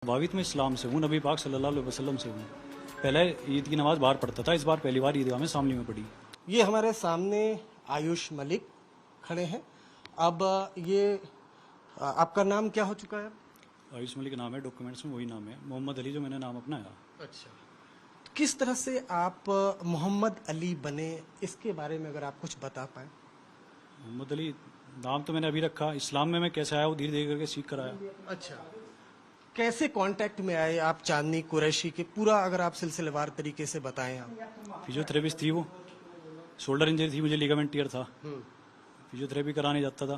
प्रभावित मैं इस्लाम से हूँ, नबी पाक सल्लल्लाहु अलैहि वसल्लम से हूँ। पहले ईद की नमाज बाहर पढ़ता था, इस बार पहली बार ईदगाह में सामने में पढ़ी। ये हमारे सामने आयुष मलिक खड़े हैं। अब ये आपका नाम क्या हो चुका है? आयुष मलिक नाम है, डॉक्यूमेंट्स में वही नाम है, मोहम्मद अली जो मैंने नाम अपनाया। अच्छा, किस तरह से आप मोहम्मद अली बने, इसके बारे में अगर आप कुछ बता पाए। मोहम्मद अली नाम तो मैंने अभी रखा, इस्लाम में मैं कैसे आया वो धीरे धीरे करके सीख कर आया। अच्छा, कैसे कांटेक्ट में आए आप चांदनी कुरैशी के, पूरा अगर आप सिलसिलेवार तरीके से बताएं आप। फिजियोथेरेपिस्ट थी वो, शोल्डर इंजरी थी मुझे, लिगामेंट टियर था, फिजियोथेरेपी कराने जाता था।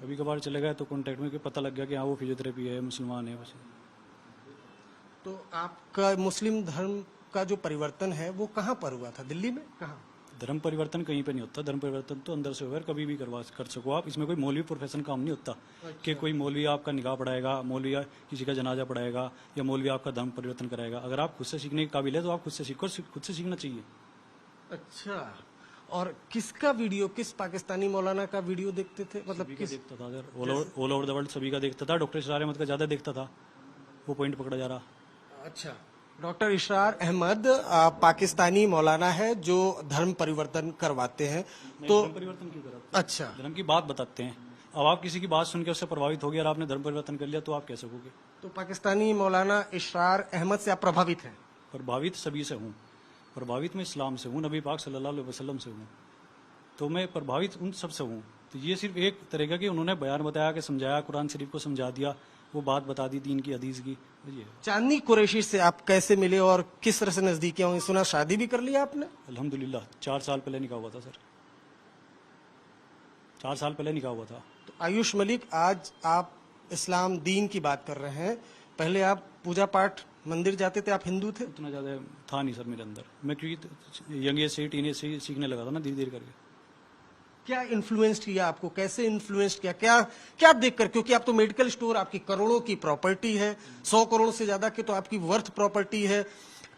कभी कभार चले गए तो कांटेक्ट में पता लग गया कि हाँ वो फिजियोथेरेपी है, मुसलमान है। बस तो आपका मुस्लिम धर्म का जो परिवर्तन है वो कहाँ पर हुआ था? दिल्ली में? कहाँ? धर्म परिवर्तन कहीं पे नहीं होता, धर्म परिवर्तन तो अंदर से होगा, कभी भी कर सको आप। इसमें कोई मौलवी प्रोफेशन काम नहीं होता। कि कोई मौलवी आपका निकाह पढ़ाएगा, मौलवी किसी का जनाजा पढ़ाएगा, या मौलवी आपका धर्म परिवर्तन कराएगा। अगर आप खुद से सीखने के काबिल है तो आप खुद से सीखो, खुद से सीखना चाहिए। अच्छा, और किसका वीडियो, किस पाकिस्तानी मौलाना का वीडियो देखते थे? मतलब किस देखता था sir, all over the world सभी का देखता था। डॉक्टर इशरार अहमद का ज्यादा देखता था, वो पॉइंट पकड़ा जा रहा। अच्छा, डॉक्टर इशरार अहमद पाकिस्तानी मौलाना है जो धर्म परिवर्तन करवाते हैं। तो परिवर्तन क्यों कराते? अच्छा, धर्म की बात बताते हैं। अब आप किसी की बात सुन के उससे प्रभावित हो गए और आपने धर्म परिवर्तन कर लिया तो आप कह सकोगे? तो पाकिस्तानी मौलाना इशरार अहमद से आप प्रभावित हैं? प्रभावित सभी से हूँ। प्रभावित मैं इस्लाम से हूँ, नबी पाक सल्लल्लाहु अलैहि वसल्लम से हूँ, तो मैं प्रभावित उन सब से हूँ। तो ये सिर्फ एक तरीका की उन्होंने बयान बताया कि समझाया, कुरान शरीफ को समझा दिया, वो बात बता दी दीन की, हदीस की। ये चांदनी कुरैशी से आप कैसे मिले और किस तरह से नजदीकियां हुई? सुना शादी भी कर लिया आपने? अल्हम्दुलिल्लाह 4 साल पहले निकाह हुआ था सर, 4 साल पहले निकाह हुआ था। तो आयुष मलिक, आज आप इस्लाम दीन की बात कर रहे हैं, पहले आप पूजा पाठ मंदिर जाते थे, आप हिंदू थे? उतना ज्यादा था नहीं सर मेरे अंदर, मैं क्योंकि यंग एज से टीनेज से सीखने लगा था ना, धीरे धीरे करके। क्या इन्फ्लुएंस किया आपको, कैसे इन्फ्लुएंस किया, क्या क्या देखकर? क्योंकि आप तो मेडिकल स्टोर, आपकी करोड़ों की प्रॉपर्टी है, 100 करोड़ से ज्यादा की तो आपकी वर्थ प्रॉपर्टी है।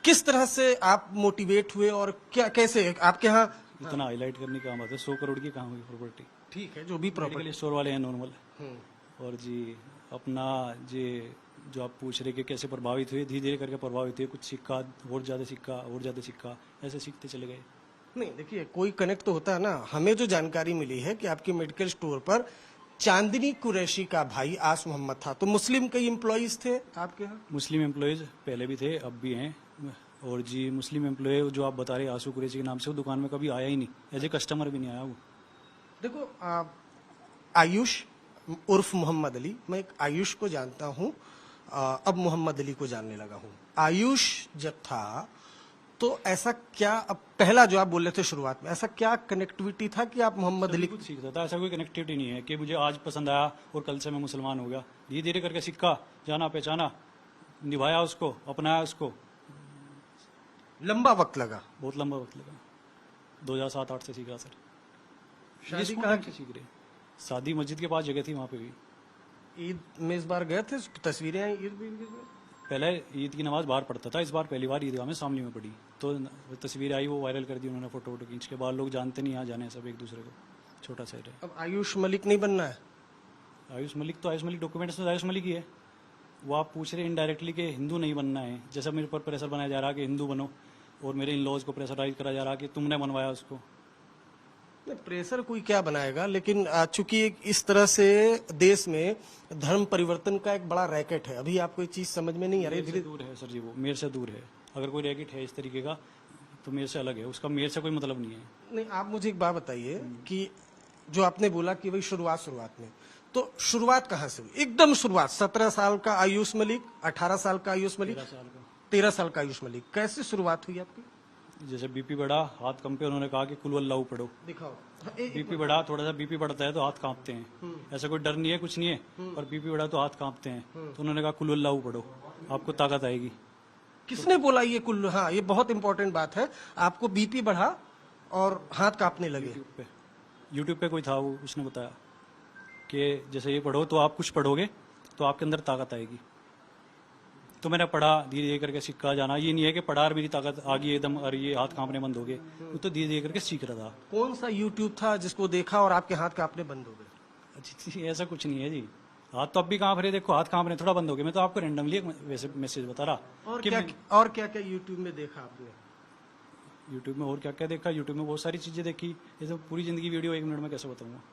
किस तरह से आप मोटिवेट हुए और क्या, कैसे आपके यहाँ? इतना हाईलाइट करने का बात है, 100 करोड़ की कहाँ हुई प्रॉपर्टी? ठीक है, जो भी प्रॉपर्टी मेडिकल स्टोर वाले हैं नॉर्मल। और जी अपना जी जो आप पूछ रहे कि कैसे प्रभावित हुए, धीरे धीरे करके प्रभावित हुए। कुछ सिक्का, और ज्यादा सिक्का, और ज्यादा सिक्का, ऐसे सीखते चले गए। नहीं, देखिए कोई कनेक्ट तो होता है ना। हमें जो जानकारी मिली है कि आपके मेडिकल स्टोर पर चांदनी कुरैशी का भाई आस मोहम्मद था, तो मुस्लिम कई एम्प्लॉइज थे आपके यहाँ? मुस्लिम एम्प्लॉयज पहले भी थे, अब भी हैं। और जी मुस्लिम एम्प्लॉय जो आप बता रहे आसू कुरैशी के नाम से, वो दुकान में कभी आया ही नहीं, एज ए कस्टमर भी नहीं आया वो। देखो आयुष उर्फ मोहम्मद अली, मैं एक आयुष को जानता हूँ, अब मोहम्मद अली को जानने लगा हूँ। आयुष जब था तो ऐसा क्या, अब पहला जो आप बोल रहे थे शुरुआत में, ऐसा क्या कनेक्टिविटी था कि आप मोहम्मद अली कुछ सीखता था? ऐसा कोई कनेक्टिविटी नहीं है कि मुझे आज पसंद आया और कल से मैं मुसलमान हो गया। धीरे धीरे करके सीखा, जाना पहचाना, निभाया उसको, अपनाया उसको। लंबा वक्त लगा? बहुत लंबा वक्त लगा, 2007-8 से सीखा सर। शादी कहाँ की? सीख रहे? शादी मस्जिद के पास जगह थी, वहाँ पे भी। ईद में इस बार गए थे, तस्वीरें आई ईद भी? पहले ईद की नमाज बाहर पढ़ता था, इस बार पहली बार ईदगाह में सामने में पढ़ी, तो तस्वीर आई, वो वायरल कर दी उन्होंने, फोटो वोटो खींच के। बाद लोग जानते नहीं, यहाँ जाने सब एक दूसरे को, छोटा सा है। अब आयुष मलिक नहीं बनना है? आयुष मलिक तो आयुष मलिक डॉक्यूमेंट्स में आयुष मलिक ही है। वो आप पूछ रहे इनडायरेक्टली कि हिंदू नहीं बनना है, जैसा मेरे पर प्रेशर बनाया जा रहा है कि हिंदू बनो, और मेरे इन लॉज को प्रेशराइज करा जा रहा है कि तुमने बनवाया उसको। प्रेशर कोई क्या बनाएगा, लेकिन चूंकि इस तरह से देश में धर्म परिवर्तन का एक बड़ा रैकेट है, अभी आपको ये चीज समझ में नहीं आ रही। धीरे दूर है सर जी, वो मेरे से दूर है। अगर कोई रैकेट है इस तरीके का तो मेरे से अलग है, उसका मेरे से कोई मतलब नहीं है। नहीं, आप मुझे एक बात बताइए कि जो आपने बोला कि भाई शुरुआत में, तो शुरुआत कहाँ से हुई? एकदम शुरुआत 17 साल का आयुष मलिक, 18 साल का आयुष मलिक, 13 साल का आयुष मलिक, कैसे शुरुआत हुई आपकी? जैसे बीपी बढ़ा, हाथ कंपे, उन्होंने कहा कि कुल अल्लाह पढ़ो। दिखाओ। बीपी बढ़ा, थोड़ा सा बीपी बढ़ता है तो हाथ कांपते हैं, ऐसा कोई डर नहीं है, कुछ नहीं है, पर बीपी बढ़ा तो हाथ कांपते हैं। तो उन्होंने कहा कुल अल्लाह पढ़ो, आपको ताकत आएगी। किसने बोला ये कुल? हाँ, ये बहुत इंपॉर्टेंट बात है। आपको बीपी बढ़ा और हाथ कांपने लगे? यूट्यूब पे कोई था, वो उसने बताया कि जैसे ये पढ़ो तो आप कुछ पढ़ोगे तो आपके अंदर ताकत आएगी। तो मैंने पढ़ा, धीरे धीरे करके सीखा जाना। ये नहीं है कि पढ़ा और मेरी ताकत आ गई एकदम और ये हाथ कांपने बंद हो गए, वो तो धीरे धीरे करके सीख रहा था। कौन सा यूट्यूब था जिसको देखा और आपके हाथ कांपने बंद हो गए? जी ऐसा कुछ नहीं है जी, हाथ तो अब भी कांप रहे, देखो हाथ कांप रहे, थोड़ा बंद हो गया। मैं तो आपको रैंडमली एक वैसे मैसेज बता रहा और कि क्या मैं- और क्या क्या यूट्यूब में देखा आपने? यूट्यूब में और क्या क्या देखा, यूट्यूब में बहुत सारी चीजें देखी। ये तो पूरी जिंदगी वीडियो 1 मिनट में कैसे बताऊंगा।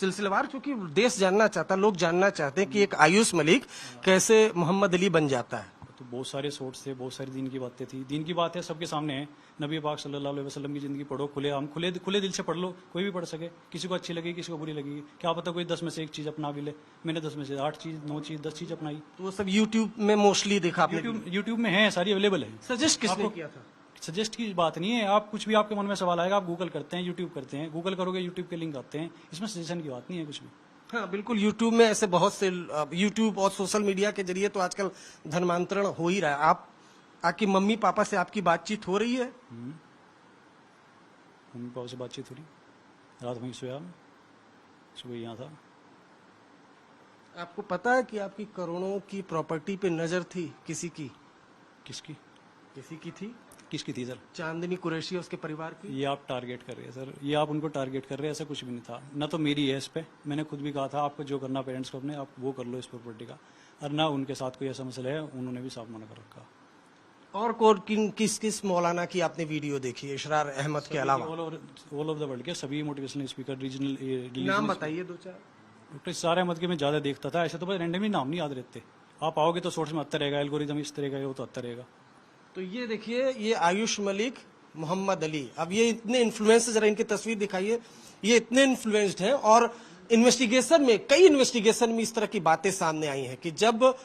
सिलसिलेवार, क्योंकि देश जानना चाहता, लोग जानना चाहते हैं कि एक आयुष मलिक कैसे मोहम्मद अली बन जाता है। तो बहुत सारे सोर्स थे, बहुत सारी दीन की बातें थी। दीन की बात है सबके सामने है। नबी पाक सल्लल्लाहु अलैहि वसल्लम की जिंदगी पढ़ो, खुले हम खुले दिल से पढ़ लो, कोई भी पढ़ सके। किसी को अच्छी लगेगी, किसी को बुरी लगेगी, क्या पता कोई 10 में से एक चीज अपना भी ले। मैंने 10 में से 8 चीज, 9 चीज, 10 चीज अपनाई। तो वो सब यूट्यूब में मोस्टली देखा आपने? यूट्यूब में है, सारी अवेलेबल है। सजेस्ट किसने आपको- किया था? सजेस्ट की बात नहीं है। आप कुछ भी आपके मन में सवाल आएगा, आप गूगल करते हैं, यूट्यूब करते हैं, गूगल करोगे यूट्यूब के लिंक आते हैं। इसमें सजेशन की बात नहीं है कुछ भी। हाँ बिल्कुल, यूट्यूब में ऐसे बहुत से यूट्यूब और सोशल मीडिया के जरिए तो आजकल धर्मांतरण हो ही रहा है। आपकी मम्मी पापा से आपकी बातचीत हो रही है? मम्मी पापा से बातचीत हो रही, रात वहीं सोया, सुबह यहाँ था। आपको पता है कि आपकी करोड़ों की प्रॉपर्टी पे नजर थी किसी की? किसकी किसी की थी, किसकी थी सर? चांदनी कुरैशी और उसके परिवार की। ये आप टारगेट कर रहे हैं सर, ये आप उनको टारगेट कर रहे हैं। ऐसा कुछ भी नहीं था। ना तो मेरी है इस पे, मैंने खुद भी कहा था आपको जो करना पेरेंट्स को अपने, आप वो कर लो इस प्रॉपर्टी का। और ना उनके साथ कोई ऐसा मसला है, उन्होंने भी साफ मना कर रखा। और किस किस मौलाना की आपने वीडियो देखी इशरार अहमद के अलावा? ऑल ओवर द वर्ल्ड के सभी मोटिवेशनल स्पीकर, रीजनल नाम बताइए दो चार। डॉक्टर इशरार अहमद के मैं ज्यादा देखता था। ऐसे तो बस रैंडमली नाम नहीं याद रहते। आप आओगे तो सोर्स में आता रहेगा, एल्गोरिदम इस तरह का है, वो तो आता रहेगा। तो ये देखिए, ये आयुष मलिक, मोहम्मद अली, अब ये इतने इन्फ्लुएंस, जरा इनकी तस्वीर दिखाइए, ये इतने इन्फ्लुएंस्ड हैं। और इन्वेस्टिगेशन में, कई इन्वेस्टिगेशन में इस तरह की बातें सामने आई हैं कि जब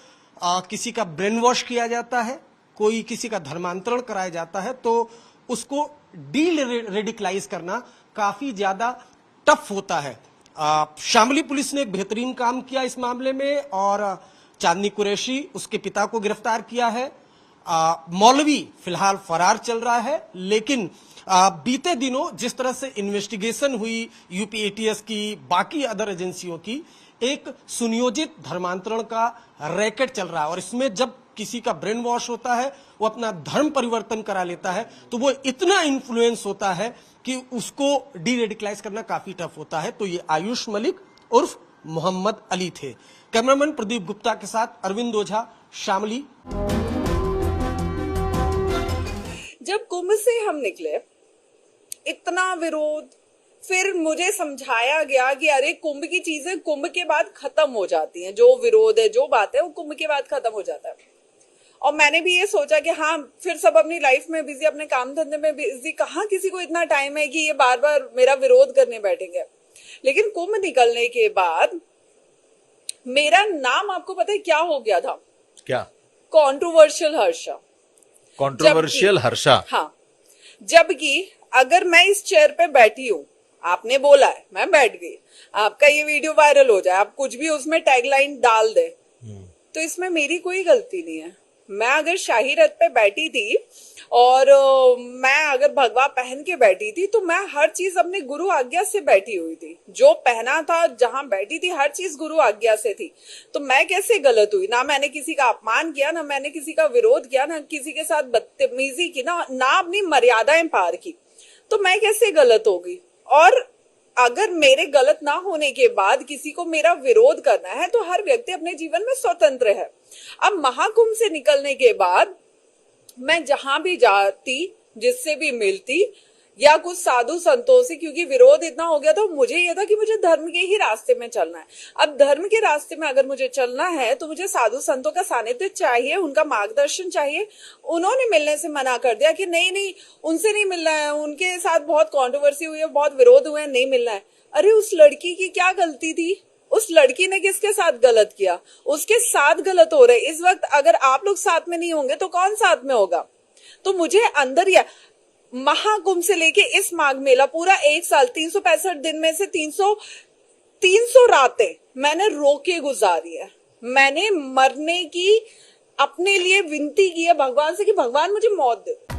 किसी का ब्रेन वॉश किया जाता है, कोई किसी का धर्मांतरण कराया जाता है, तो उसको डी रेडिकलाइज करना काफी ज्यादा टफ होता है। शामली पुलिस ने एक बेहतरीन काम किया इस मामले में और चांदनी कुरैशी, उसके पिता को गिरफ्तार किया है। मौलवी फिलहाल फरार चल रहा है, लेकिन बीते दिनों जिस तरह से इन्वेस्टिगेशन हुई यूपी एटीएस की, बाकी अदर एजेंसियों की, एक सुनियोजित धर्मांतरण का रैकेट चल रहा है। और इसमें जब किसी का ब्रेन वॉश होता है, वो अपना धर्म परिवर्तन करा लेता है, तो वो इतना इन्फ्लुएंस होता है कि उसको डी रेडिकलाइज करना काफी टफ होता है। तो ये आयुष मलिक उर्फ मोहम्मद अली थे। कैमरामैन प्रदीप गुप्ता के साथ अरविंद ओझा, शामली। जब कुंभ से हम निकले, इतना विरोध, फिर मुझे समझाया गया कि अरे कुंभ की चीजें कुंभ के बाद खत्म हो जाती हैं, जो विरोध है, जो बात है, वो कुंभ के बाद खत्म हो जाता है। और मैंने भी ये सोचा कि हाँ, फिर सब अपनी लाइफ में बिजी, अपने काम धंधे में बिजी, कहाँ किसी को इतना टाइम है कि ये बार बार मेरा विरोध करने बैठेंगे। लेकिन कुंभ निकलने के बाद मेरा नाम, आपको पता है क्या हो गया था? क्या? कंट्रोवर्शियल हर्षा। कंट्रोवर्शियल हर्षा। हाँ, जबकि अगर मैं इस चेयर पे बैठी हूँ, आपने बोला है, मैं बैठ गई, आपका ये वीडियो वायरल हो जाए, आप कुछ भी उसमें टैगलाइन डाल दे, तो इसमें मेरी कोई गलती नहीं है। मैं अगर शाही रथ पे बैठी थी और मैं अगर भगवा पहन के बैठी थी, तो मैं हर चीज अपने गुरु आज्ञा से बैठी हुई थी। जो पहना था, जहां बैठी थी, हर चीज गुरु आज्ञा से थी। तो मैं कैसे गलत हुई? ना मैंने किसी का अपमान किया, ना मैंने किसी का विरोध किया, ना किसी के साथ बदतमीजी की, ना अपनी मर्यादाएं पार की। तो मैं कैसे गलत होगी? और अगर मेरे गलत ना होने के बाद किसी को मेरा विरोध करना है, तो हर व्यक्ति अपने जीवन में स्वतंत्र है। अब महाकुंभ से निकलने के बाद मैं जहां भी जाती, जिससे भी मिलती, या कुछ साधु संतों से, क्योंकि विरोध इतना हो गया था, मुझे यह था कि मुझे धर्म के ही रास्ते में चलना है। अब धर्म के रास्ते में अगर मुझे चलना है, तो मुझे साधु संतों का सानिध्य चाहिए, उनका मार्गदर्शन चाहिए। उन्होंने मिलने से मना कर दिया कि नहीं, उनसे नहीं मिलना है, उनके साथ बहुत कॉन्ट्रोवर्सी हुई है, बहुत विरोध हुए हैं, नहीं मिलना है। अरे उस लड़की की क्या गलती थी? उस लड़की ने किसके साथ गलत किया? उसके साथ गलत हो रहे। इस वक्त अगर आप लोग साथ में नहीं होंगे, तो कौन साथ में होगा? तो मुझे अंदर या महाकुंभ से लेके इस माघ मेला, पूरा 1 साल, 365 दिन में से 300 रातें मैंने रो के गुजारी है। मैंने मरने की अपने लिए विनती की है भगवान से कि भगवान मुझे मौत दे।